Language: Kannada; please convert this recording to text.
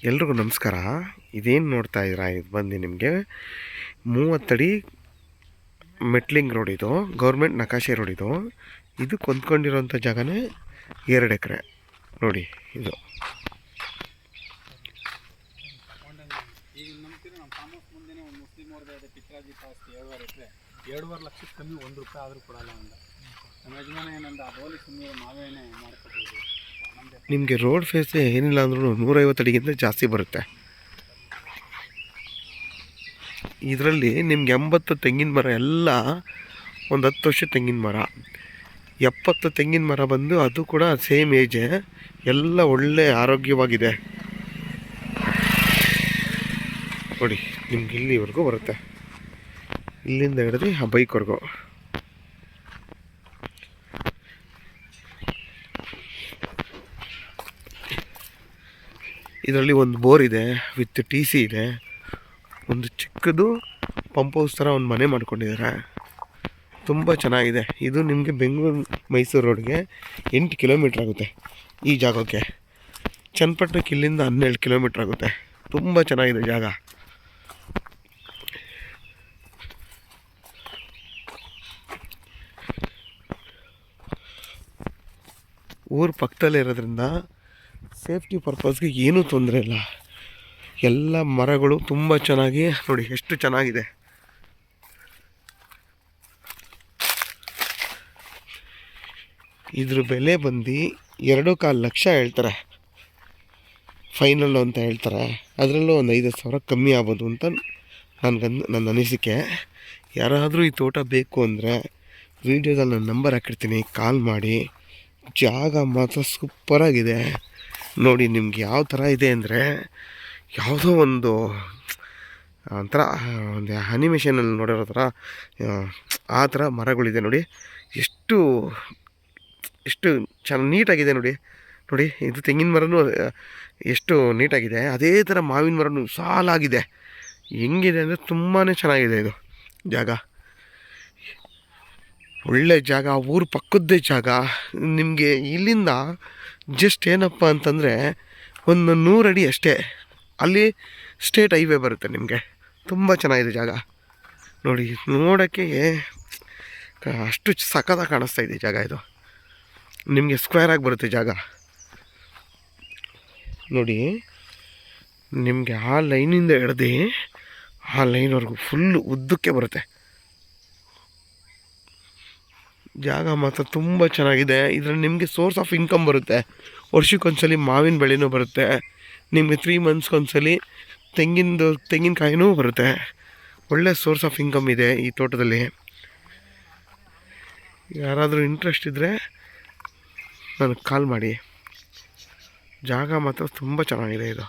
ಎಲ್ರಿಗೂ ನಮಸ್ಕಾರ. ಇದೇನು ನೋಡ್ತಾ ಇದ್ದೀರಾ, ಇದು ಬಂದು ನಿಮಗೆ 30 ಅಡಿ ಮೆಟ್ಲಿಂಗ್ ರೋಡ್. ಇದು ಗೌರ್ಮೆಂಟ್ ನಕಾಶೆ ರೋಡ್. ಇದು ಕೊಂದ್ಕೊಂಡಿರೋಂಥ ಜಾಗನೇ 2 ಎಕರೆ ನೋಡಿ. ಇದು ನಿಮಗೆ ರೋಡ್ ಫೇಸ್ ಏನಿಲ್ಲ ಅಂದ್ರೂ 150 ಅಡಿಗಿಂತ ಜಾಸ್ತಿ ಬರುತ್ತೆ. ಇದರಲ್ಲಿ ನಿಮ್ಗೆ 80 ತೆಂಗಿನ ಮರ ಎಲ್ಲ ಒಂದು 10 ವರ್ಷ ತೆಂಗಿನ ಮರ, 70 ತೆಂಗಿನ ಮರ ಬಂದು ಅದು ಕೂಡ ಸೇಮ್ ಏಜೆ, ಎಲ್ಲ ಒಳ್ಳೆ ಆರೋಗ್ಯವಾಗಿದೆ ನೋಡಿ. ನಿಮ್ಗೆ ಇಲ್ಲಿವರೆಗೂ ಬರುತ್ತೆ, ಇಲ್ಲಿಂದ ಹಿಡಿದು ಆ ಬೈಕ್ವರೆಗೂ. ಇದರಲ್ಲಿ ಒಂದು ಬೋರ್ ಇದೆ, ವಿತ್ TC ಇದೆ, ಒಂದು ಚಿಕ್ಕದು ಪಂಪ್ ಹೌಸ್ ಥರ ಒಂದು ಮನೆ ಮಾಡ್ಕೊಂಡಿದ್ದಾರೆ. ತುಂಬ ಚೆನ್ನಾಗಿದೆ. ಇದು ನಿಮಗೆ ಬೆಂಗಳೂರು ಮೈಸೂರು ರೋಡ್ಗೆ 8 ಕಿಲೋಮೀಟ್ರ್ ಆಗುತ್ತೆ ಈ ಜಾಗಕ್ಕೆ. ಚನ್ನಪಟ್ಟಣಕ್ಕೆ ಇಲ್ಲಿಂದ 12 ಕಿಲೋಮೀಟ್ರ್ ಆಗುತ್ತೆ. ತುಂಬ ಚೆನ್ನಾಗಿದೆ ಜಾಗ. ಊರು ಪಕ್ಕದಲ್ಲೇ ಇರೋದ್ರಿಂದ ಸೇಫ್ಟಿ ಪರ್ಪಸ್ಗೆ ಏನೂ ತೊಂದರೆ ಇಲ್ಲ. ಎಲ್ಲ ಮರಗಳು ತುಂಬ ಚೆನ್ನಾಗಿ ನೋಡಿ, ಎಷ್ಟು ಚೆನ್ನಾಗಿದೆ. ಇದ್ರ ಬೆಲೆ ಬಂದು 2.25 ಲಕ್ಷ ಹೇಳ್ತಾರೆ, ಫೈನಲ್ಲು ಅಂತ ಹೇಳ್ತಾರೆ. ಅದರಲ್ಲೂ ಒಂದು 5,000 ಕಮ್ಮಿ ಆಗ್ಬೋದು ಅಂತ ನನ್ನ ಅನಿಸಿಕೆ. ಯಾರಾದರೂ ಈ ತೋಟ ಬೇಕು ಅಂದರೆ ವೀಡಿಯೋದಲ್ಲಿ ನನ್ನ ನಂಬರ್ ಹಾಕಿರ್ತೀನಿ, ಕಾಲ್ ಮಾಡಿ. ಜಾಗ ಮಾತ್ರ ಸೂಪರಾಗಿದೆ ನೋಡಿ. ನಿಮ್ಗೆ ಯಾವ ಥರ ಇದೆ ಅಂದರೆ, ಯಾವುದೋ ಒಂದು ಒಂಥರ ಒಂದು ಅನಿಮೇಷನಲ್ಲಿ ನೋಡಿರೋ ಥರ ಆ ಥರ ಮರಗಳಿದೆ ನೋಡಿ. ಎಷ್ಟು ಎಷ್ಟು ನೀಟಾಗಿದೆ ನೋಡಿ. ಇದು ತೆಂಗಿನ ಮರನೂ ಎಷ್ಟು ನೀಟಾಗಿದೆ, ಅದೇ ಥರ ಮಾವಿನ ಮರನೂ ಸಾಲಾಗಿದೆ. ಹೆಂಗಿದೆ ಅಂದರೆ ತುಂಬಾ ಚೆನ್ನಾಗಿದೆ ಇದು ಜಾಗ. ಒಳ್ಳೆ ಜಾಗ, ಊರು ಪಕ್ಕದ್ದೇ ಜಾಗ. ನಿಮಗೆ ಇಲ್ಲಿಂದ ಜಸ್ಟ್ ಏನಪ್ಪ ಅಂತಂದರೆ ಒಂದು 100 ಅಡಿ ಅಷ್ಟೇ, ಅಲ್ಲಿ ಸ್ಟೇಟ್ ಹೈವೇ ಬರುತ್ತೆ ನಿಮಗೆ. ತುಂಬ ಚೆನ್ನಾಗಿದೆ ಜಾಗ ನೋಡಿ. ನೋಡೋಕ್ಕೆ ಅಷ್ಟು ಸಖತ್ತಾಗಿ ಕಾಣಿಸ್ತಾ ಇದೆ ಜಾಗ. ಇದು ನಿಮಗೆ ಸ್ಕ್ವೇರಾಗಿ ಬರುತ್ತೆ ಜಾಗ ನೋಡಿ. ನಿಮಗೆ ಆ ಲೈನಿಂದ ಹಿಡ್ದು ಆ ಲೈನ್ವರೆಗೂ ಫುಲ್ಲು ಉದ್ದಕ್ಕೆ ಬರುತ್ತೆ ಜಾಗ. ಮಾತ್ರ ತುಂಬ ಚೆನ್ನಾಗಿದೆ. ಇದರಲ್ಲಿ ನಿಮಗೆ ಸೋರ್ಸ್ ಆಫ್ ಇನ್ಕಮ್ ಬರುತ್ತೆ. ವರ್ಷಕ್ಕೊಂದ್ಸಲಿ ಮಾವಿನ ಬೆಳೆನೂ ಬರುತ್ತೆ ನಿಮಗೆ. 3 ಮಂತ್ಸ್ಗೊಂದ್ಸಲಿ ತೆಂಗಿನಕಾಯಿನೂ ಬರುತ್ತೆ. ಒಳ್ಳೆ ಸೋರ್ಸ್ ಆಫ್ ಇನ್ಕಮ್ ಇದೆ ಈ ತೋಟದಲ್ಲಿ. ಯಾರಾದರೂ ಇಂಟ್ರೆಸ್ಟ್ ಇದ್ದರೆ ನನಗೆ ಕಾಲ್ ಮಾಡಿ. ಜಾಗ ಮಾತ್ರ ತುಂಬ ಚೆನ್ನಾಗಿದೆ ಇದು.